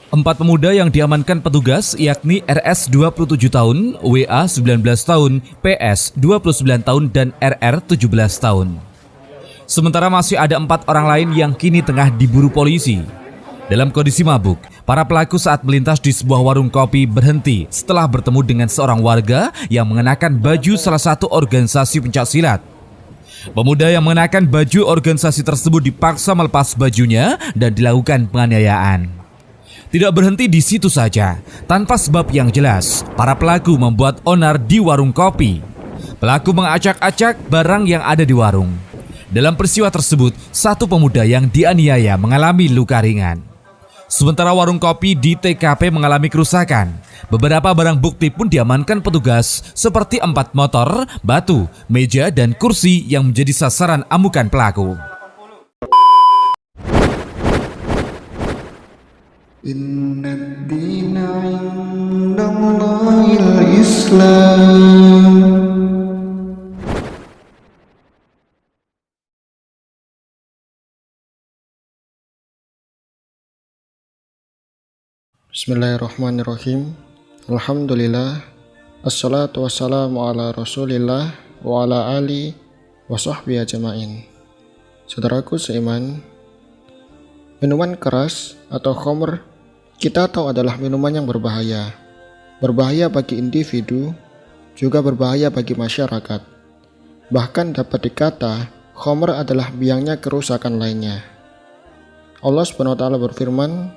Empat pemuda yang diamankan petugas yakni RS 27 tahun, WA 19 tahun, PS 29 tahun, dan RR 17 tahun. Sementara masih ada 4 orang lain yang kini tengah diburu polisi. Dalam kondisi mabuk, para pelaku saat melintas di sebuah warung kopi berhenti setelah bertemu dengan seorang warga yang mengenakan baju salah satu organisasi pencaksilat. Pemuda yang mengenakan baju organisasi tersebut dipaksa melepas bajunya dan dilakukan penganiayaan. Tidak berhenti di situ saja, tanpa sebab yang jelas, para pelaku membuat onar di warung kopi. Pelaku mengacak-acak barang yang ada di warung. Dalam peristiwa tersebut, satu pemuda yang dianiaya mengalami luka ringan. Sementara warung kopi di TKP mengalami kerusakan. Beberapa barang bukti pun diamankan petugas seperti 4 motor, batu, meja, dan kursi yang menjadi sasaran amukan pelaku. Inna ad-dina 'indallahil Islam. Bismillahirrahmanirrahim. Alhamdulillah. Assalatu wassalamu ala rasulillah wa ala ali wa sahbihi ajma'in. Saudaraku seiman, minuman keras atau khamr kita tahu adalah minuman yang berbahaya. Berbahaya bagi individu, juga berbahaya bagi masyarakat. Bahkan dapat dikata khamr adalah biangnya kerusakan lainnya. Allah SWT berfirman,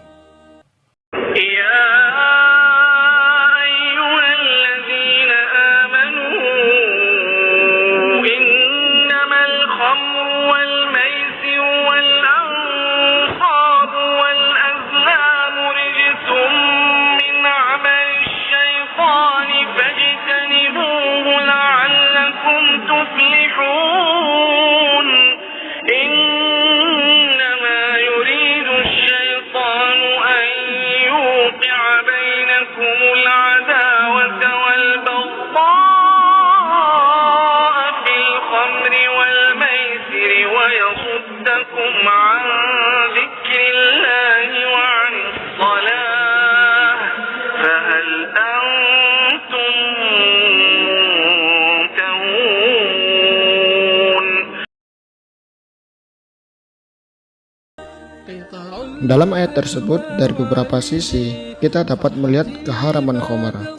dalam ayat tersebut dari beberapa sisi kita dapat melihat keharaman khamr.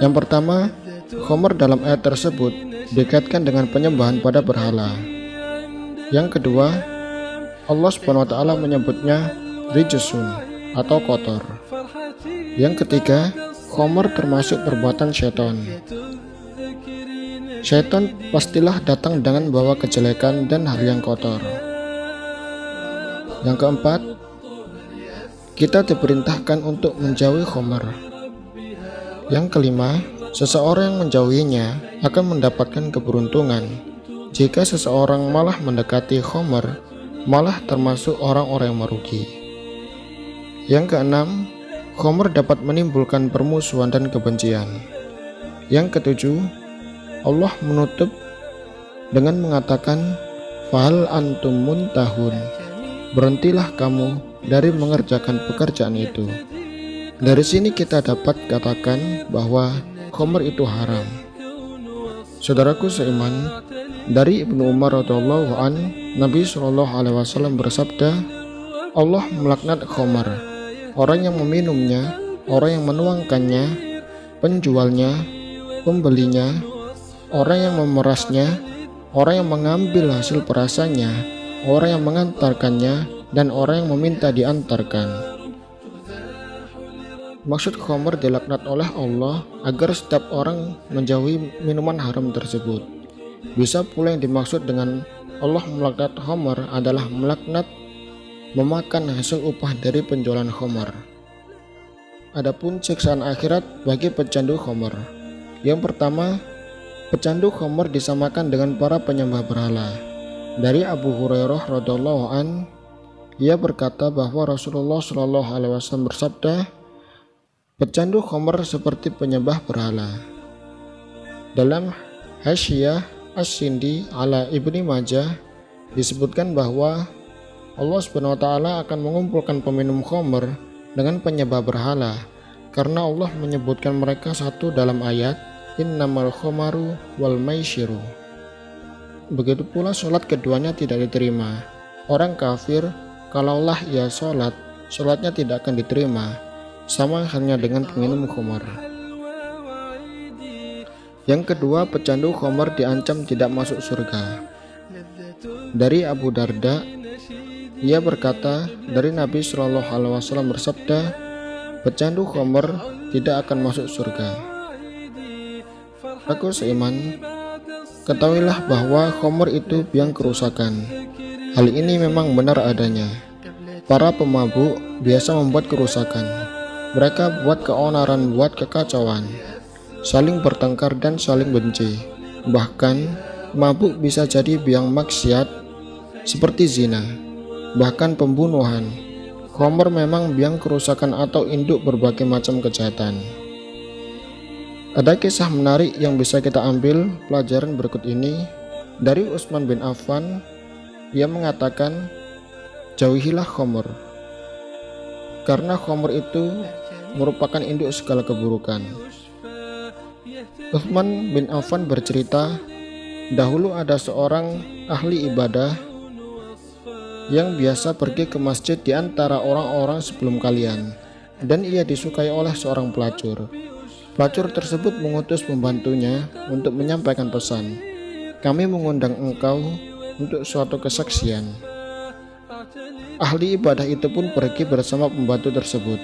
Yang pertama, khamr dalam ayat tersebut dikaitkan dengan penyembahan pada berhala. Yang kedua, Allah SWT menyebutnya rijsun atau kotor. Yang ketiga, khamr termasuk perbuatan syaitan. Syaitan pastilah datang dengan bawa kejelekan dan hal yang kotor. Yang keempat, kita diperintahkan untuk menjauhi khamr. Yang kelima, seseorang yang menjauhinya akan mendapatkan keberuntungan. Jika seseorang malah mendekati khamr, malah termasuk orang-orang yang merugi. Yang keenam, khamr dapat menimbulkan permusuhan dan kebencian. Yang ketujuh, Allah menutup dengan mengatakan, "Fahal antum muntahun." Berhentilah kamu dari mengerjakan pekerjaan itu. Dari sini kita dapat katakan bahwa khamr itu haram. Saudaraku seiman, dari Ibnu Umar radhiyallahu an, Nabi SAW bersabda, Allah melaknat khamr, orang yang meminumnya, orang yang menuangkannya, penjualnya, pembelinya, orang yang memerasnya, orang yang mengambil hasil perasannya, orang yang mengantarkannya, dan orang yang meminta diantarkan. Maksud khamr dilaknat oleh Allah agar setiap orang menjauhi minuman haram tersebut. Bisa pula yang dimaksud dengan Allah melaknat khamr adalah melaknat memakan hasil upah dari penjualan khamr. Adapun siksaan akhirat bagi pecandu khamr. Yang pertama, pecandu khamr disamakan dengan para penyembah berhala. Dari Abu Hurairah radhiyallahu an, ia berkata bahwa Rasulullah SAW bersabda, pecandu khamr seperti penyembah berhala. Dalam Hasyiyah As-Sindi ala Ibni Majah disebutkan bahwa Allah SWT akan mengumpulkan peminum khamr dengan penyembah berhala, karena Allah menyebutkan mereka satu dalam ayat innamal khomaru wal maisyiru. Begitu pula sholat keduanya tidak diterima. Orang kafir, kalaulah ia sholat, sholatnya tidak akan diterima, sama halnya dengan peminum khamar. Yang kedua, pecandu khamar diancam tidak masuk surga. Dari Abu Darda, ia berkata, dari Nabi Shallallahu Alaihi Wasallam bersabda, pecandu khamar tidak akan masuk surga. Aku seiman, ketahuilah bahwa khamar itu biang kerusakan. Hal ini memang benar adanya. Para pemabuk biasa membuat kerusakan. Mereka buat keonaran, buat kekacauan, saling bertengkar dan saling benci. Bahkan mabuk bisa jadi biang maksiat seperti zina, bahkan pembunuhan. Khamar memang biang kerusakan atau induk berbagai macam kejahatan. Ada kisah menarik yang bisa kita ambil pelajaran berikut ini dari Utsman bin Affan. Ia mengatakan, jauhilah khamar, karena khamar itu merupakan induk segala keburukan. Utsman bin Affan bercerita, dahulu ada seorang ahli ibadah yang biasa pergi ke masjid di antara orang-orang sebelum kalian, dan ia disukai oleh seorang pelacur. Pelacur tersebut mengutus pembantunya untuk menyampaikan pesan, kami mengundang engkau untuk suatu kesaksian. Ahli ibadah itu pun pergi bersama pembantu tersebut.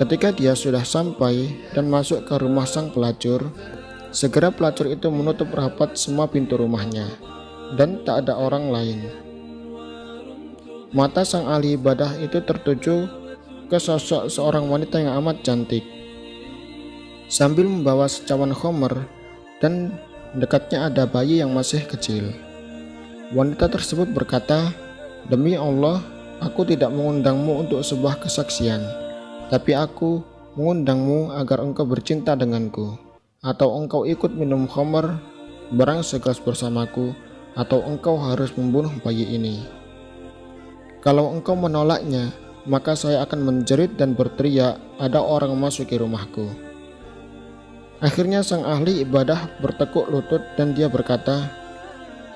Ketika dia sudah sampai dan masuk ke rumah sang pelacur, segera pelacur itu menutup rapat semua pintu rumahnya dan tak ada orang lain. Mata sang ahli ibadah itu tertuju ke sosok seorang wanita yang amat cantik sambil membawa secawan khamar, dan dekatnya ada bayi yang masih kecil. Wanita tersebut berkata, demi Allah, aku tidak mengundangmu untuk sebuah kesaksian, tapi aku mengundangmu agar engkau bercinta denganku, atau engkau ikut minum khamar barang segelas bersamaku, atau engkau harus membunuh bayi ini. Kalau engkau menolaknya, maka saya akan menjerit dan berteriak, ada orang memasuki rumahku. Akhirnya sang ahli ibadah bertekuk lutut dan dia berkata,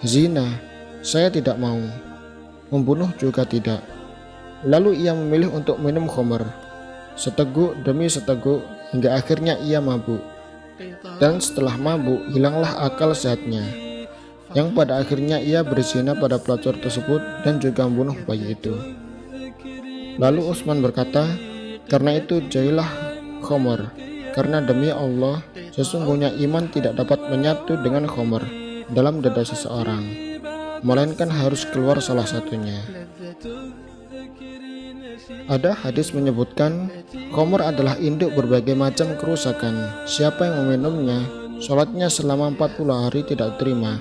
zina, saya tidak mau. Membunuh juga tidak. Lalu ia memilih untuk minum khamar, seteguk demi seteguk, hingga akhirnya ia mabuk. Dan setelah mabuk, hilanglah akal sehatnya, yang pada akhirnya ia berzina pada pelacur tersebut dan juga membunuh bayi itu. Lalu Utsman berkata, karena itu jauhilah khamar, karena demi Allah, sesungguhnya iman tidak dapat menyatu dengan khamar dalam dada seseorang, melainkan harus keluar salah satunya. Ada hadis menyebutkan, khamar adalah induk berbagai macam kerusakan. Siapa yang meminumnya, sholatnya selama 40 hari tidak terima.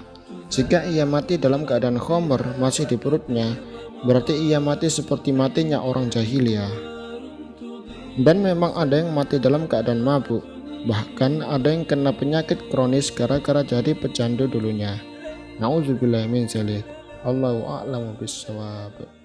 Jika ia mati dalam keadaan khamar masih di perutnya, berarti ia mati seperti matinya orang jahiliyah. Dan memang ada yang mati dalam keadaan mabuk, bahkan ada yang kena penyakit kronis gara-gara jadi pecandu dulunya. Nauzubillah min dzalik. Allahu a'lamu bissawab.